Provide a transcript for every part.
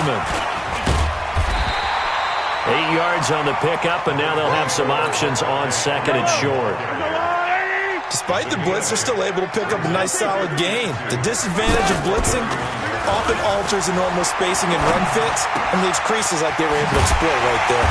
Freeman. 8 yards on the pickup, and now they'll have some options on second and short. Despite the blitz, they're still able to pick up a nice, solid gain. The disadvantage of blitzing often alters the normal spacing and run fits and leaves creases like they were able to exploit right there.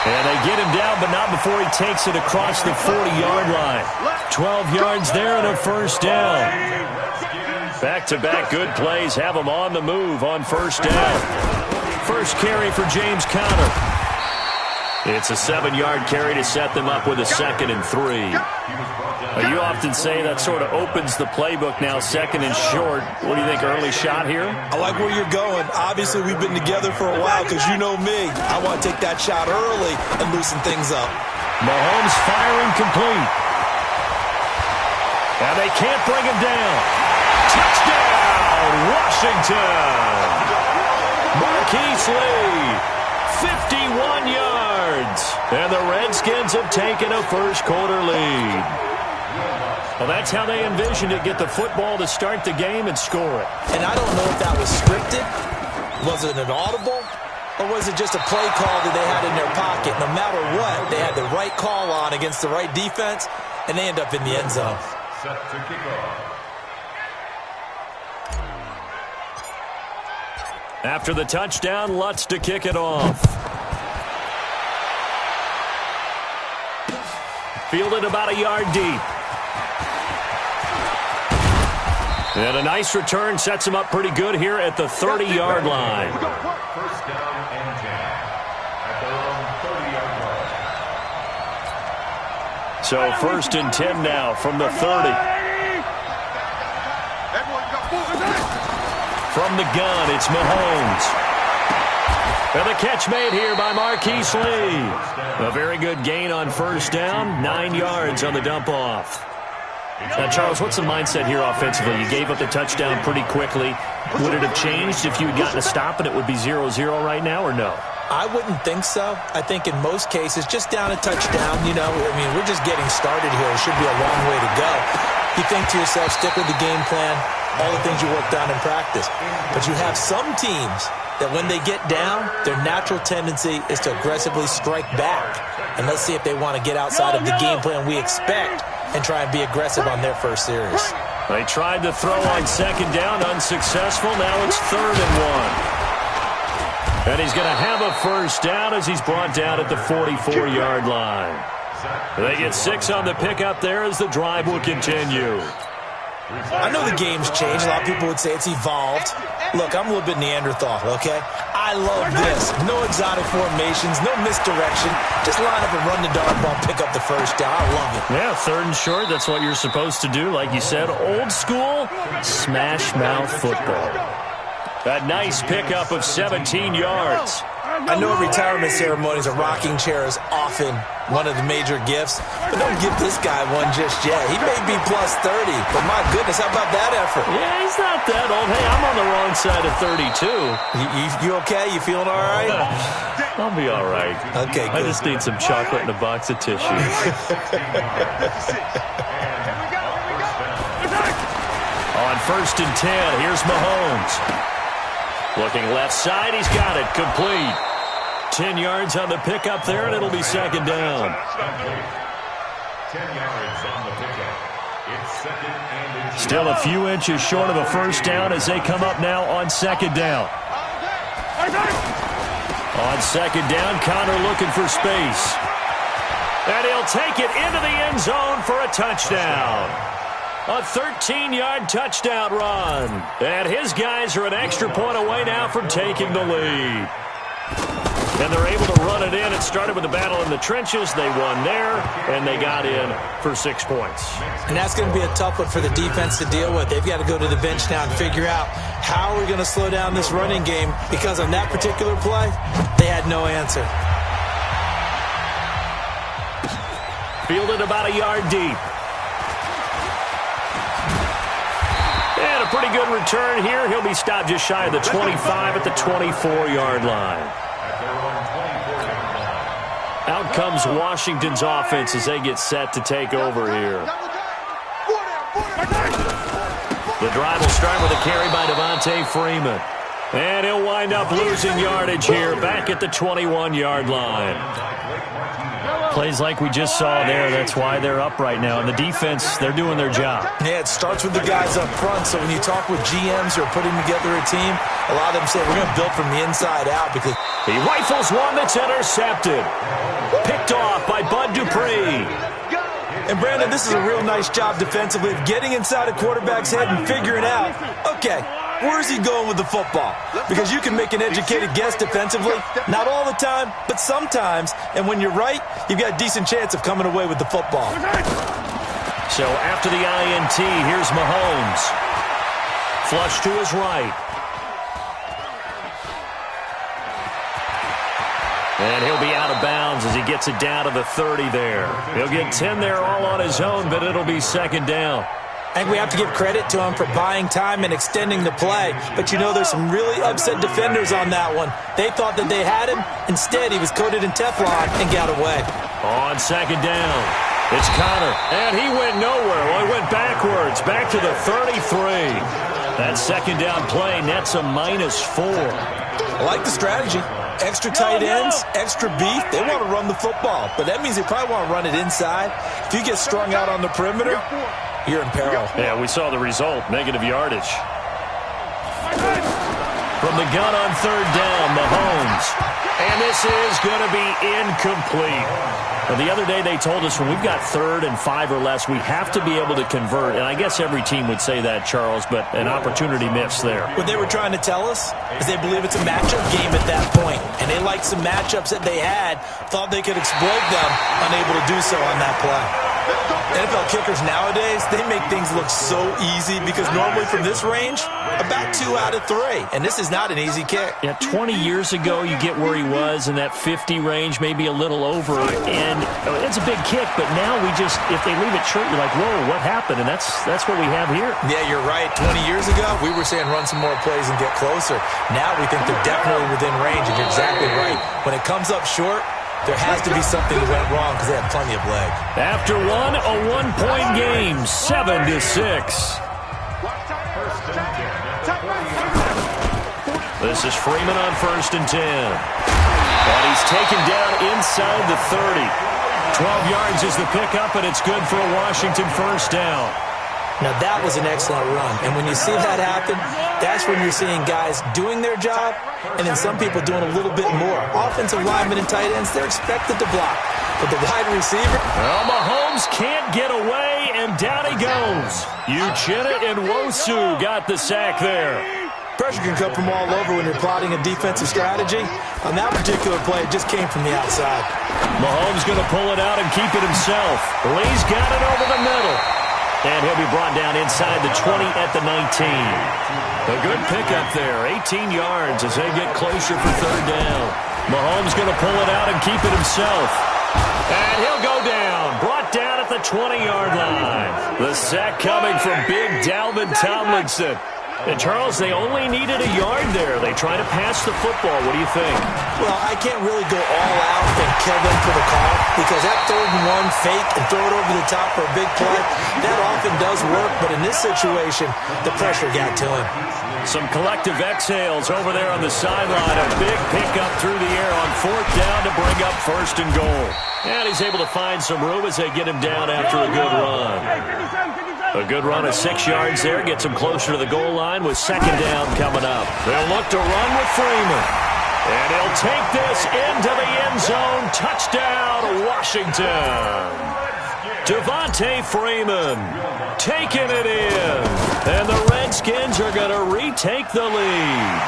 And they get him down, but not before he takes it across the 40-yard line. 12 yards there and a first down. Back-to-back good plays have him on the move on first down. First carry for James Conner. It's a 7-yard carry to set them up with a 2nd and 3. You often say that sort of opens the playbook now, 2nd and short. What do you think, early shot here? I like where you're going. Obviously, we've been together for a while because you know me. I want to take that shot early and loosen things up. Mahomes firing complete. And they can't bring him down. Touchdown, Washington. Marquise Lee, 51 yards. And the Redskins have taken a first-quarter lead. Well, that's how they envisioned it, get the football to start the game and score it. And I don't know if that was scripted. Was it an audible? Or was it just a play call that they had in their pocket? No matter what, they had the right call on against the right defense, and they end up in the end zone. Set to kick off. After the touchdown, Lutz to kick it off. Fielded about a yard deep. And a nice return sets him up pretty good here at the 30-yard line. First down and 10 at their own 30-yard line. So first and 10 now from the 30. From the gun, it's Mahomes. And the catch made here by Marquise Lee. A very good gain on first down, 9 yards on the dump-off. Now, Charles, what's the mindset here offensively? You gave up the touchdown pretty quickly. Would it have changed if you had gotten a stop and it would be 0-0 right now, or no? I wouldn't think so. I think in most cases, just down a touchdown, you know, I mean, we're just getting started here. It should be a long way to go. You think to yourself, stick with the game plan, all the things you worked on in practice. But you have some teams that when they get down, their natural tendency is to aggressively strike back. And let's see if they want to get outside of the game plan we expect and try and be aggressive on their first series. They tried to throw on second down, unsuccessful. Now it's 3rd and 1. And he's going to have a first down as he's brought down at the 44-yard line. They get 6 on the pickup there as the drive will continue. I know the game's changed. A lot of people would say it's evolved. Look, I'm a little bit Neanderthal, okay? I love this. No exotic formations, no misdirection. Just line up and run the dog ball, pick up the first down. I love it. Yeah, 3rd and short, that's what you're supposed to do. Like you said, old school, smash mouth football. A nice pickup of 17 yards. I know at retirement ceremonies, a rocking chair is often one of the major gifts, but don't give this guy one just yet. He may be plus 30, but my goodness, how about that effort? Yeah, he's not that old. Hey, I'm on the wrong side of 32. You okay? You feeling all right? I'll be all right. Okay, good. I just need some chocolate and a box of tissues. On 1st and 10, here's Mahomes. Looking left side, he's got it, complete. 10 yards on the pickup there, and it'll be 2nd down. 10 yards on the pickup. It's 2nd and Still a few inches short of a first down as they come up now on 2nd down. On 2nd down, Conner looking for space. And he'll take it into the end zone for a touchdown. A 13-yard touchdown run. And his guys are an extra point away now from taking the lead. And they're able to run it in. It started with a battle in the trenches. They won there, and they got in for 6 points. And that's going to be a tough one for the defense to deal with. They've got to go to the bench now and figure out how we're going to slow down this running game, because on that particular play, they had no answer. Fielded about a yard deep. And a pretty good return here. He'll be stopped just shy of the 25 at the 24-yard line. Out comes Washington's offense as they get set to take over here. The drive will start with a carry by Devontae Freeman. And he'll wind up losing yardage here back at the 21-yard line. Plays like we just saw there. That's why they're up right now. And the defense, they're doing their job. Yeah, it starts with the guys up front. So when you talk with GMs who are putting together a team, a lot of them say we're going to build from the inside out because he rifles one that's intercepted. Picked off by Bud Dupree. And, Brandon, this is a real nice job defensively of getting inside a quarterback's head and figuring out, okay, where's he going with the football? Because you can make an educated guess defensively. Not all the time, but sometimes. And when you're right, you've got a decent chance of coming away with the football. So after the INT, here's Mahomes. Flush to his right. And he'll be out of bounds as he gets it down to the 30 there. He'll get 10 there all on his own, but it'll be second down. I think we have to give credit to him for buying time and extending the play. But, you know, there's some really upset defenders on that one. They thought that they had him. Instead, he was coated in Teflon and got away. On second down, it's Connor. And he went nowhere. Well, he went backwards, back to the 33. That second down play nets a -4. I like the strategy. Extra tight ends, extra beef. They want to run the football, but that means they probably want to run it inside. If you get strung out on the perimeter, you're in peril. Yeah, we saw the result, negative yardage. From the gun on third down, Mahomes. And this is going to be incomplete. Well, the other day they told us when we've got 3rd and 5 or less, we have to be able to convert. And I guess every team would say that, Charles, but an opportunity missed there. What they were trying to tell us is they believe it's a matchup game at that point. And they liked some matchups that they had, thought they could exploit them, unable to do so on that play. NFL kickers nowadays, they make things look so easy because normally from this range, about 2 out of 3. And this is not an easy kick. Yeah, 20 years ago, you get where he was in that 50 range, maybe a little over. And it's a big kick, but now we just, if they leave it short, you're like, whoa, what happened? And that's what we have here. Yeah, you're right. 20 years ago, we were saying run some more plays and get closer. Now we think they're definitely within range, and you're exactly right. When it comes up short, there has to be something that went wrong because they have plenty of leg. After a one-point game, 7-6. This is Freeman on 1st and 10. And he's taken down inside the 30. 12 yards is the pickup, and it's good for a Washington first down. Now, that was an excellent run. And when you see that happen, that's when you're seeing guys doing their job and then some people doing a little bit more. Offensive linemen and tight ends, they're expected to block. But the wide receiver... Well, Mahomes can't get away, and down he goes. Uchenna and Wosu got the sack there. Pressure can come from all over when you're plotting a defensive strategy. On that particular play, it just came from the outside. Mahomes going to pull it out and keep it himself. Lee's got it over the middle. And he'll be brought down inside the 20 at the 19. A good pickup there, 18 yards as they get closer for third down. Mahomes going to pull it out and keep it himself. And he'll go down, brought down at the 20-yard line. The sack coming from big Dalvin Tomlinson. And, Charles, they only needed a yard there. They try to pass the football. What do you think? Well, I can't really go all out and kill them for the call because that 3rd and 1 fake and throw it over the top for a big play, that often does work. But in this situation, the pressure got to him. Some collective exhales over there on the sideline. A big pickup through the air on 4th down to bring up 1st and goal. And he's able to find some room as they get him down after a good run. A good run of 6 yards there. Gets him closer to the goal line with second down coming up. They'll look to run with Freeman. And he'll take this into the end zone. Touchdown, Washington. Devontae Freeman taking it in. And the Redskins are going to retake the lead.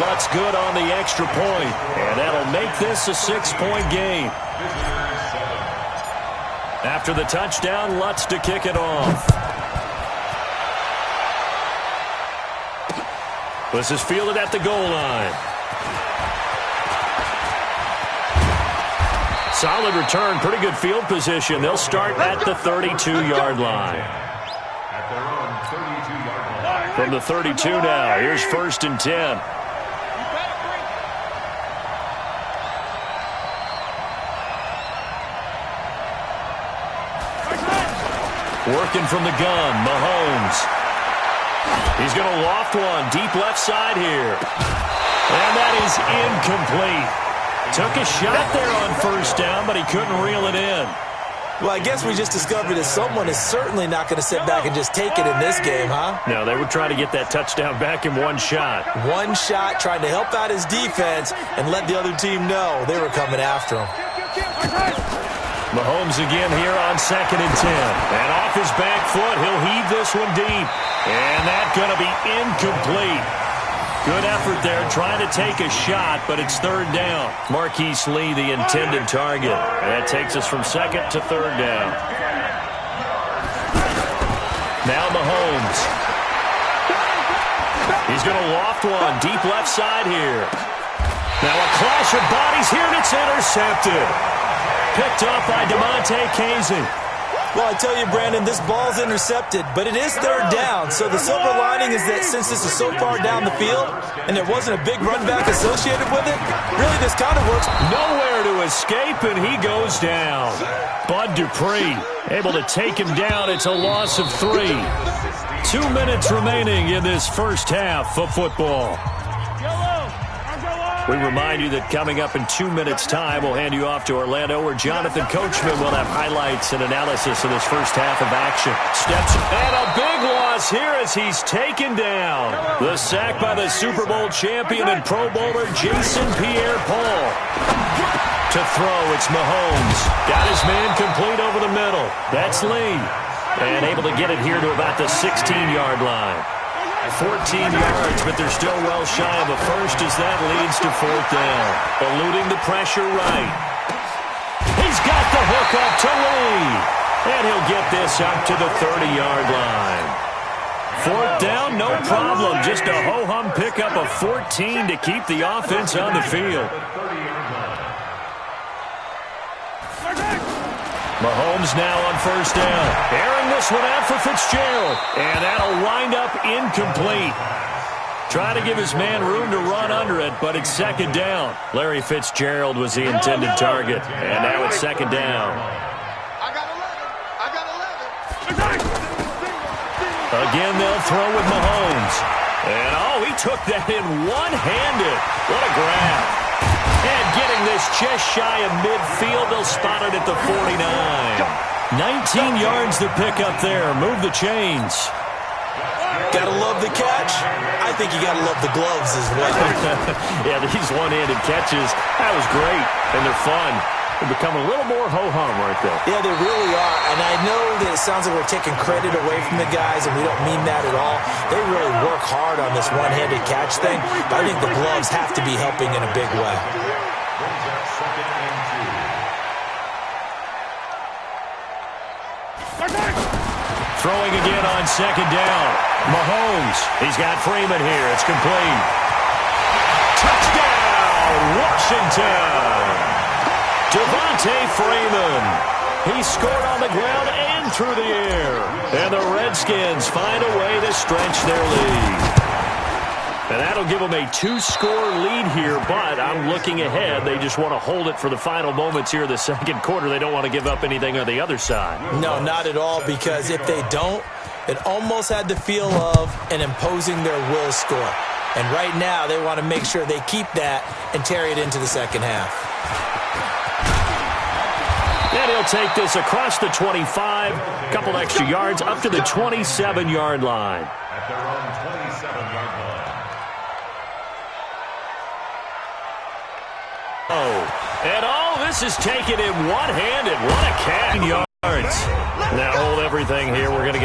Lutz good on the extra point. And that'll make this a 6-point game. After the touchdown, Lutz to kick it off. This is fielded at the goal line. Solid return, pretty good field position. They'll start at the 32-yard line. From the 32 now, here's 1st and 10. Working from the gun, Mahomes. He's going to loft one deep left side here. And that is incomplete. Took a shot there on first down, but he couldn't reel it in. Well, I guess we just discovered that someone is certainly not going to sit back and just take it in this game, huh? No, they were trying to get that touchdown back in one shot. One shot, trying to help out his defense and let the other team know they were coming after him. Mahomes again here on 2nd and 10. And off his back foot, he'll heave this one deep. And that's going to be incomplete. Good effort there, trying to take a shot, but it's 3rd down. Marquise Lee, the intended target. And that takes us from 2nd to 3rd down. Now Mahomes. He's going to loft one deep left side here. Now a clash of bodies here, and it's intercepted. Picked up by DeMonte Casey. Well, I tell you, Brandon, this ball's intercepted, but it is 3rd down. So the silver lining is that since this is so far down the field and there wasn't a big run back associated with it, really this kind of works. Nowhere to escape, and he goes down. Bud Dupree able to take him down. It's a loss of 3. 2 minutes remaining in this first half of football. We remind you that coming up in 2 minutes' time, we'll hand you off to Orlando, where Jonathan Coachman will have highlights and analysis of this first half of action. Steps, and a big loss here as he's taken down. The sack by the Super Bowl champion and Pro Bowler Jason Pierre-Paul. To throw, it's Mahomes. Got his man complete over the middle. That's Lee. And able to get it here to about the 16-yard line. 14 yards, but they're still well shy of a first as that leads to 4th down. Eluding the pressure right. He's got the hook up to Lee. And he'll get this up to the 30-yard line. 4th down, no problem. Just a ho-hum pickup of 14 to keep the offense on the field. Mahomes now on 1st down. Airing this one out for Fitzgerald. And that'll wind up incomplete. Trying to give his man room to run under it, but it's 2nd down. Larry Fitzgerald was the intended target. And now it's 2nd down. Again, they'll throw with Mahomes. And, he took that in one-handed. What a grab. And getting this just shy of midfield, they'll spot it at the 49. 19 yards to pick up there. Move the chains. Gotta love the catch. I think you gotta love the gloves as well. Yeah, these one-handed catches, that was great. And they're fun. They're becoming a little more ho-hum right there. Yeah, they really are. And I know that it sounds like we're taking credit away from the guys, and we don't mean that at all. They really work hard on this one-handed catch thing, but I think the gloves have to be helping in a big way. Throwing again on 2nd down. Mahomes. He's got Freeman here. It's complete. Touchdown, Washington. Devontae Freeman. He scored on the ground and through the air. And the Redskins find a way to stretch their lead. And that'll give them a 2-score lead here, but I'm looking ahead. They just want to hold it for the final moments here of the 2nd quarter. They don't want to give up anything on the other side. No, not at all, because if they don't, it almost had the feel of an imposing their will score. And right now, they want to make sure they keep that and carry it into the 2nd half. And he'll take this across the 25, a couple extra yards, up to the 27-yard line. At their own 27-yard line. And this is taken in one-handed. What a catch. Yards. Now hold everything here. We're going to